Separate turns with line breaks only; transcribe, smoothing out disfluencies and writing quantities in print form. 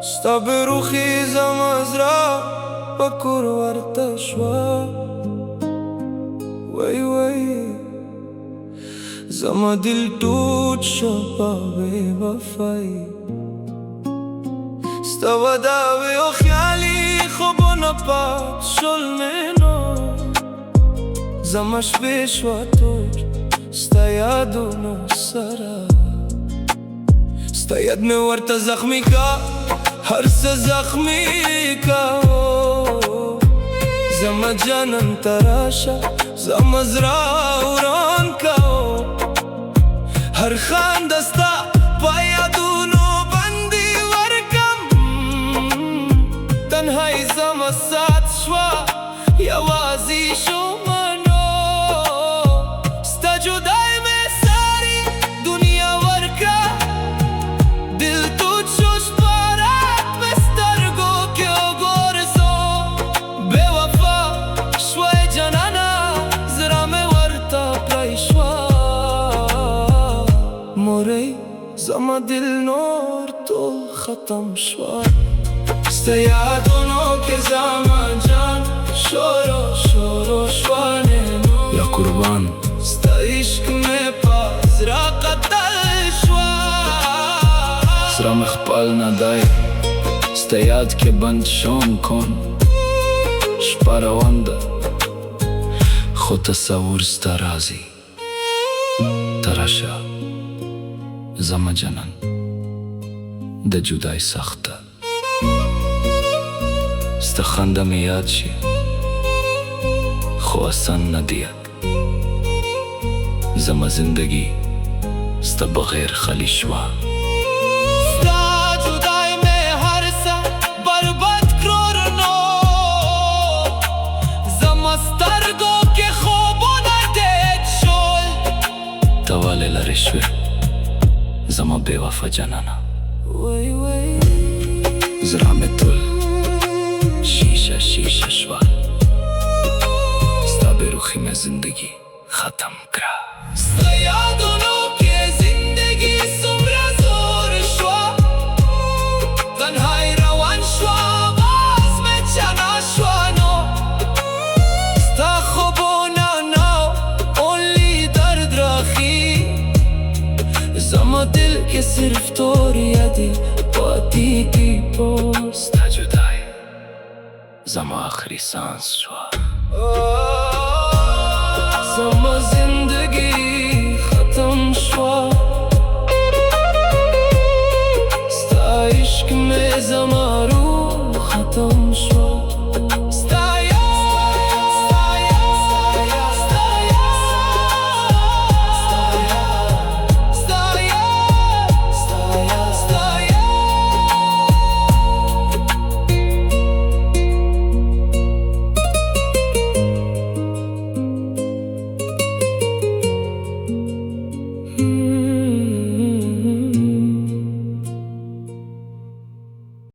ستا بروخی زما زړه په کور ورته شوه وای وای زما دل ټوټ شو په بې وفایي ستا وداوې او خیالي خوبونه پات شول مې نو زما شپې شوه تور ستا یادونو سره ستا یاد مې ورته زخمي کا هر څه زخمي کا زما جانان ته راشه زما زړه وران کا هر خنده ستا په یادونو باندې ورکم تنهایي زما سات شوه یوازې شومه نو ستا جدای مې ساری دنیا ورکړه دل ټوټ شو شپه رات مې سترګو کې وګورځوم بې وفا شوی جانانه زړه مې ورته پرې شوه مورې زما دل نور ټول ختم شوه ستا یادونو کې زما جان شورو شورو شوه نینو
یا قربان
ستا عشق مې په زړه قتل شوه
زړه مې خپل نه دی ستا یاد کې بند شوم کن شپه روان ده خو تصور ستا راځي ته راشه زما جانان د جدای سخته ستا خنده مې یاد شي خو آسان نه دی زما زندگی ستا بغیر خالی شوه
ستا جدای مې هر څه برباد کړو نو زما سترګو کې خوبونه ډېر شول
ته ولې لرې شوې زما بې وفا جانانه
وای وای
زړه مې ټول شیشه شیشه شوه ستا بې روخي مې زندگی ختم کړه
ستا یادونو کې زندگی څومره زور شوه تنهایي روان شوه آواز مې چنا شوه نو ستا خوبونه نو اونلی درد راخي زما دل کې صرف تور یادې پاتې دي پوست
ستا جدای زما آخري سانس شوه
زما زندگی ختم شوه ستا عشق مې زما